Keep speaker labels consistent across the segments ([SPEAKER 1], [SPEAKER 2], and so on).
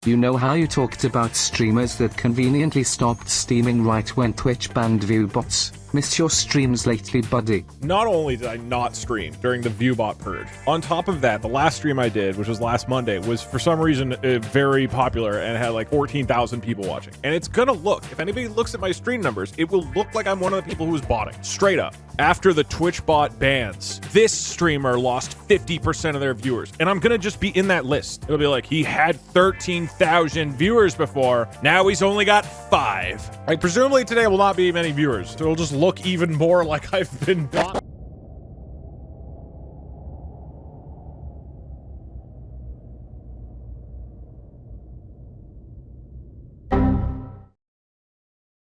[SPEAKER 1] You know how you talked about streamers that conveniently stopped streaming right when Twitch banned viewbots? Missed your streams lately, buddy.
[SPEAKER 2] Not only did I not stream during the viewbot purge, on top of that, the last stream I did, which was last Monday, was for some reason very popular and had like 14,000 people watching. And it's gonna look, if anybody looks at my stream numbers, it will look like I'm one of the people who was botting. Straight up. After the Twitch bot bans, this streamer lost 50% of their viewers. And I'm gonna just be in that list. It'll be like, he had 13,000 viewers before, now he's only got 5. Right, presumably today will not be many viewers, so it'll just look even more like I've been bot.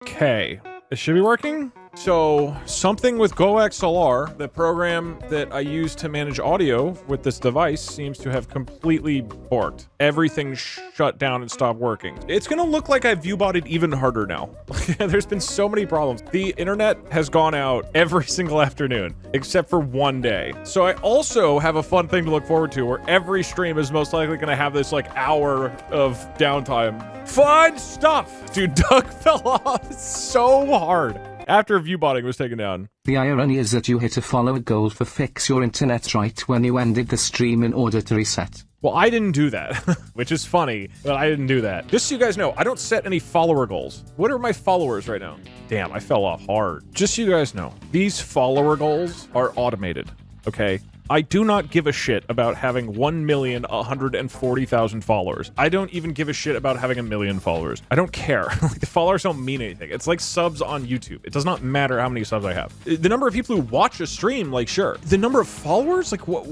[SPEAKER 2] Okay, it should be working. So something with GoXLR, the program that I use to manage audio with this device, seems to have completely borked. Everything shut down and stopped working. It's gonna look like I viewbotted even harder now. There's been so many problems. The internet has gone out every single afternoon, except for one day. So I also have a fun thing to look forward to where every stream is most likely gonna have this like hour of downtime. Fun stuff! Dude, Doug fell off so hard after viewbotting was taken down.
[SPEAKER 1] The irony is that you hit a follower goal for fix your internet right when you ended the stream in order to reset.
[SPEAKER 2] Well, I didn't do that, which is funny, but I didn't do that. Just so you guys know, I don't set any follower goals. What are my followers right now? Damn, I fell off hard. Just so you guys know, these follower goals are automated, okay? I do not give a shit about having 1,140,000 followers. I don't even give a shit about having 1 million followers. I don't care. Like, the followers don't mean anything. It's like subs on YouTube. It does not matter how many subs I have. The number of people who watch a stream, like, sure. The number of followers, like, what?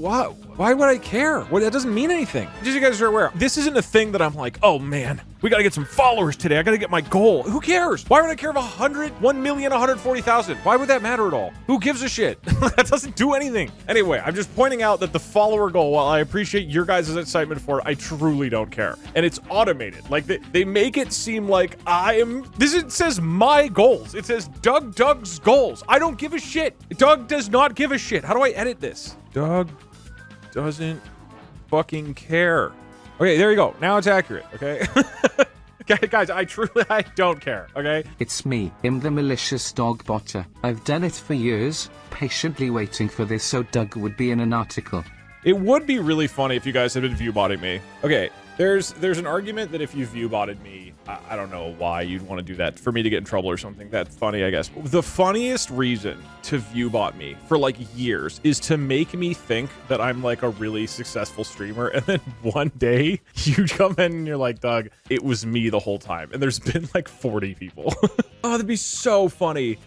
[SPEAKER 2] Why would I care? Well, that doesn't mean anything. Just so you guys are aware, this isn't a thing that I'm like, oh man, we gotta get some followers today. I gotta get my goal. Who cares? Why would I care if 1,140,000? Why would that matter at all? Who gives a shit? That doesn't do anything. Anyway, I'm just pointing out that the follower goal, while I appreciate your guys' excitement for it, I truly don't care. And it's automated. Like, they make it seem like it says my goals. It says Doug's goals. I don't give a shit. Doug does not give a shit. How do I edit this? Doug doesn't fucking care. Okay, there you go. Now it's accurate, okay? Okay, guys, I don't care, okay?
[SPEAKER 1] It's me, the malicious dog botter. I've done it for years, patiently waiting for this so Doug would be in an article.
[SPEAKER 2] It would be really funny if you guys had been viewbotting me. Okay, there's an argument that if you viewbotted me, I don't know why you'd want to do that, for me to get in trouble or something. That's funny, I guess. The funniest reason to viewbot me for like years is to make me think that I'm like a really successful streamer, and then one day you come in and you're like, Doug, it was me the whole time, and there's been like 40 people. Oh, that'd be so funny.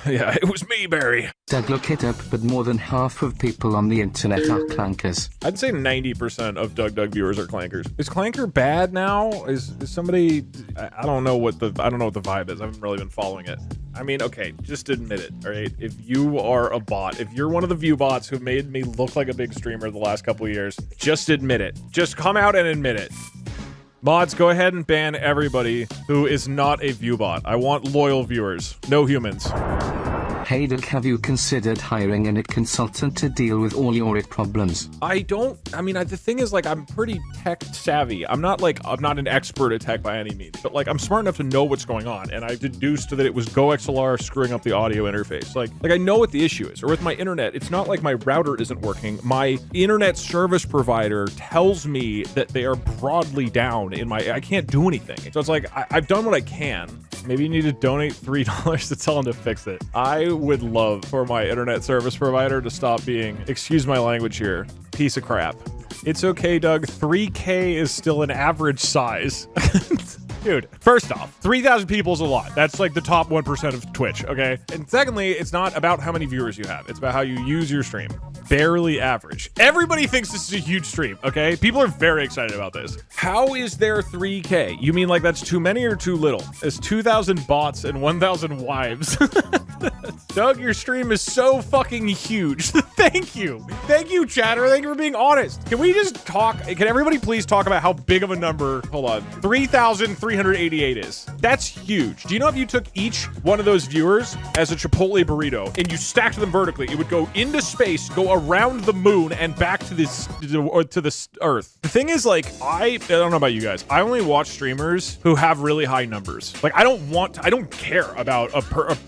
[SPEAKER 2] Yeah, it was me, Barry.
[SPEAKER 1] Doug, look it up, but more than half of people on the internet are clankers.
[SPEAKER 2] I'd say 90% of DougDoug viewers are clankers. Is Clanker bad now? Is somebody? I don't know what the vibe is. I haven't really been following it. I mean, okay, just admit it, all right? If you are a bot, if you're one of the view bots who made me look like a big streamer the last couple of years, just admit it. Just come out and admit it. Mods, go ahead and ban everybody who is not a viewbot. I want loyal viewers, no humans.
[SPEAKER 1] Hey Doug, have you considered hiring an IT consultant to deal with all your IT problems?
[SPEAKER 2] I mean, the thing is, like, I'm pretty tech savvy. I'm not an expert at tech by any means, but like, I'm smart enough to know what's going on, and I deduced that it was GoXLR screwing up the audio interface. Like I know what the issue is. Or with my internet, it's not like my router isn't working. My internet service provider tells me that they are broadly down I can't do anything. So it's like, I've done what I can. Maybe you need to donate $3 to tell them to fix it. I would love for my internet service provider to stop being, excuse my language here, piece of crap. It's okay, Doug. 3K is still an average size. Dude, first off, 3,000 people is a lot. That's like the top 1% of Twitch, okay? And secondly, it's not about how many viewers you have. It's about how you use your stream. Barely average. Everybody thinks this is a huge stream, okay? People are very excited about this. How is there 3K? You mean like that's too many or too little? It's 2,000 bots and 1,000 wives. Doug, your stream is so fucking huge. Thank you. Thank you, chatter. Thank you for being honest. Can we just talk? Can everybody please talk about how big of a number, hold on, 3,388 is? That's huge. Do you know if you took each one of those viewers as a Chipotle burrito and you stacked them vertically, it would go into space, go around the moon, and back to this Earth. The thing is, like, I don't know about you guys. I only watch streamers who have really high numbers. Like, I don't care about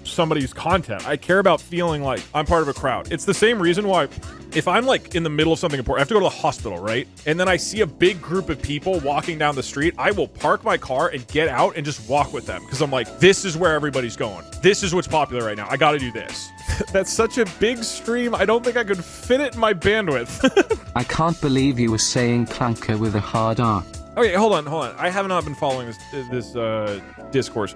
[SPEAKER 2] somebody's content. I care about feeling like I'm part of a crowd. It's the same reason why if I'm like in the middle of something important, I have to go to the hospital, right? And then I see a big group of people walking down the street, I will park my car and get out and just walk with them. Because I'm like, this is where everybody's going. This is what's popular right now. I gotta do this. That's such a big stream. I don't think I could fit it in my bandwidth.
[SPEAKER 1] I can't believe you were saying Clanker with a hard R.
[SPEAKER 2] Okay, hold on. I have not been following this discourse.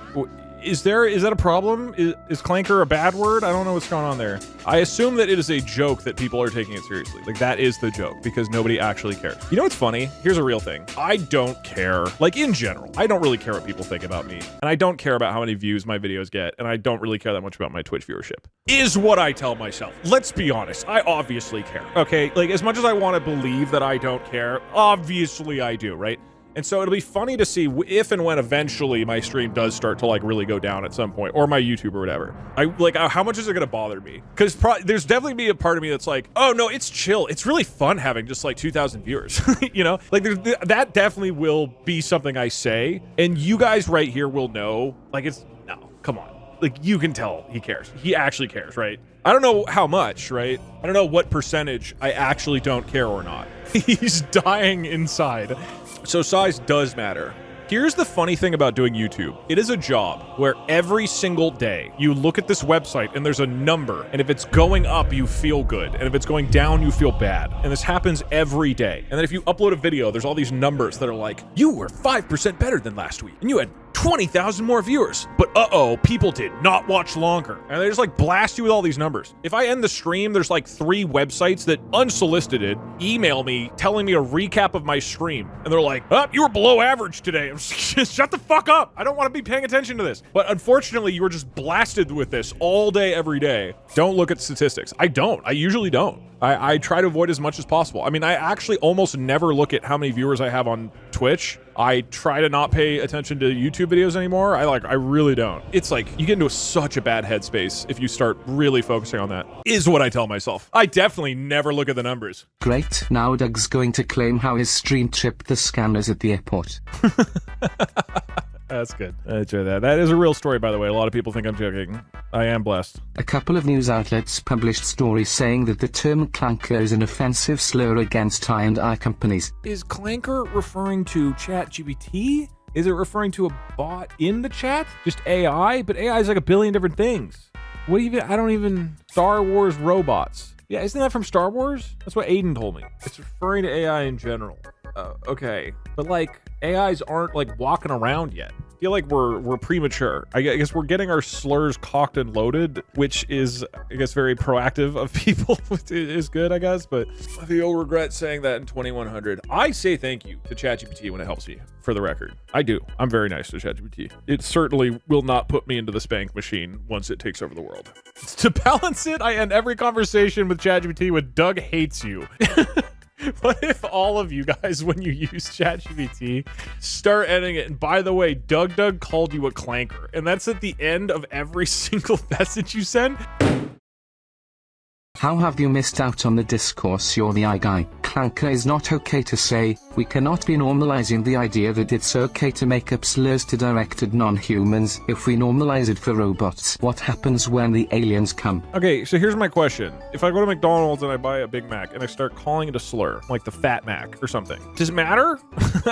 [SPEAKER 2] Is that a problem? Is Clanker a bad word? I don't know what's going on there. I assume that it is a joke that people are taking it seriously. Like, that is the joke because nobody actually cares. You know what's funny? Here's a real thing. I don't care. Like, in general, I don't really care what people think about me. And I don't care about how many views my videos get. And I don't really care that much about my Twitch viewership. Is what I tell myself. Let's be honest. I obviously care. Okay? Like, as much as I want to believe that I don't care, obviously I do, right? And so it'll be funny to see if and when eventually my stream does start to like really go down at some point, or my YouTube or whatever. How much is it gonna bother me? Because there's definitely be a part of me that's like, oh no, it's chill. It's really fun having just like 2,000 viewers, you know? Like that definitely will be something I say, and you guys right here will know. Like no, come on. Like you can tell he cares. He actually cares, right? I don't know how much, right? I don't know what percentage I actually don't care or not. He's dying inside. So size does matter. Here's the funny thing about doing YouTube. It is a job where every single day you look at this website and there's a number, and if it's going up, you feel good, and if it's going down, you feel bad. And this happens every day. And then if you upload a video, there's all these numbers that are like, you were 5% better than last week, and you had 20,000 more viewers. But uh-oh, people did not watch longer. And they just like blast you with all these numbers. If I end the stream, there's like 3 websites that unsolicited email me telling me a recap of my stream. And they're like, oh, you were below average today. I'm just, shut the fuck up. I don't want to be paying attention to this. But unfortunately, you were just blasted with this all day, every day. Don't look at statistics. I don't. I usually don't. I try to avoid as much as possible. I mean, I actually almost never look at how many viewers I have on Twitch. I try to not pay attention to YouTube videos anymore. I really don't. It's like, you get into such a bad headspace if you start really focusing on that, is what I tell myself. I definitely never look at the numbers.
[SPEAKER 1] Great, now Doug's going to claim how his stream tripped the scanners at the airport.
[SPEAKER 2] That's good. I enjoy that. That is a real story, by the way. A lot of people think I'm joking. I am blessed.
[SPEAKER 1] A couple of news outlets published stories saying that the term Clanker is an offensive slur against I&I companies.
[SPEAKER 2] Is Clanker referring to ChatGPT? Is it referring to a bot in the chat? Just AI? But AI is like a billion different things. I don't even... Star Wars robots. Yeah, isn't that from Star Wars? That's what Aiden told me. It's referring to AI in general. Okay. But like, AIs aren't like walking around yet. I feel like we're premature. I guess we're getting our slurs cocked and loaded, which is, I guess, very proactive of people. It is good, I guess, but I think you'll regret saying that in 2100. I say thank you to ChatGPT when it helps me, for the record. I do. I'm very nice to ChatGPT. It certainly will not put me into the spank machine once it takes over the world. To balance it, I end every conversation with ChatGPT with Doug hates you. What if all of you guys, when you use ChatGPT, start ending it? And by the way, DougDoug called you a clanker. And that's at the end of every single message you send.
[SPEAKER 1] How have you missed out on the discourse? You're the I guy. Clanker is not okay to say. We cannot be normalizing the idea that it's okay to make up slurs to directed non-humans. If we normalize it for robots, what happens when the aliens come?
[SPEAKER 2] Okay, so here's my question. If I go to McDonald's and I buy a Big Mac and I start calling it a slur, like the Fat Mac or something, does it matter?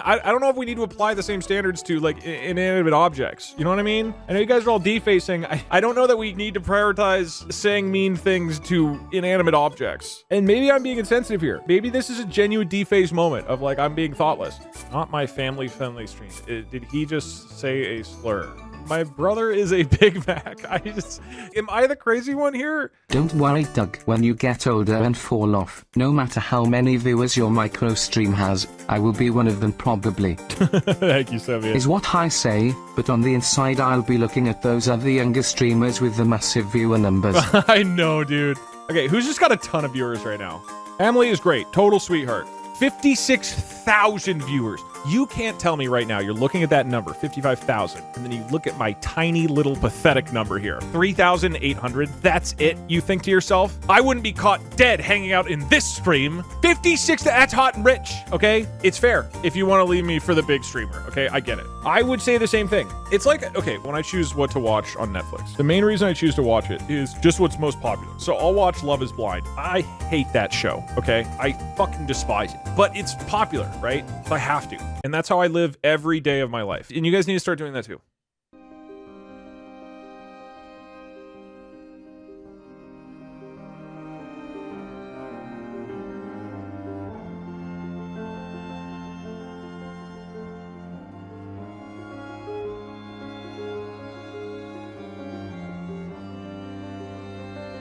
[SPEAKER 2] I don't know if we need to apply the same standards to like inanimate objects. You know what I mean? I know you guys are all defacing. I don't know that we need to prioritize saying mean things to inanimate objects. And maybe I'm being insensitive here. Maybe this is a genuine deface moment of like, I'm being thoughtless. Not my family-friendly stream. Did he just say a slur? My brother is a Big Mac. Am I the crazy one here?
[SPEAKER 1] Don't worry, Doug. When you get older and fall off, no matter how many viewers your micro stream has, I will be one of them probably.
[SPEAKER 2] Thank you, Sevia.
[SPEAKER 1] Is what I say, but on the inside I'll be looking at those other younger streamers with the massive viewer numbers.
[SPEAKER 2] I know, dude. Okay, who's just got a ton of viewers right now? Emily is great. Total sweetheart. 56,000 viewers. You can't tell me right now, you're looking at that number, 55,000, and then you look at my tiny little pathetic number here, 3,800. That's it. You think to yourself, I wouldn't be caught dead hanging out in this stream. 56, that's hot and rich, okay? It's fair if you want to leave me for the big streamer, okay? I get it. I would say the same thing. It's like, okay, when I choose what to watch on Netflix, the main reason I choose to watch it is just what's most popular. So I'll watch Love is Blind. I hate that show, okay? I fucking despise it. But it's popular, right? So I have to. And that's how I live every day of my life. And you guys need to start doing that too.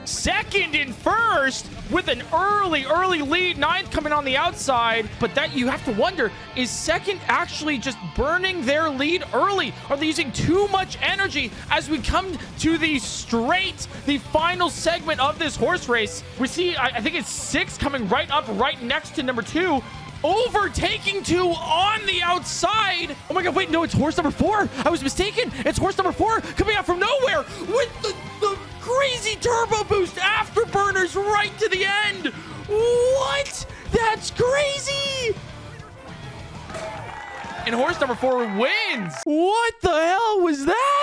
[SPEAKER 3] Second and first with an early lead. Ninth coming on the outside, but that you have to wonder, is second actually just burning their lead early? Are they using too much energy as we come to the final segment of this horse race? We see, I think it's 6 coming right up right next to number 2. Overtaking 2 on the outside. Oh my god, wait, no, it's horse number 4. I was mistaken. It's horse number 4 coming out from nowhere with the crazy turbo boost afterburners right to the end. What? That's crazy. And horse number 4 wins. What the hell was that?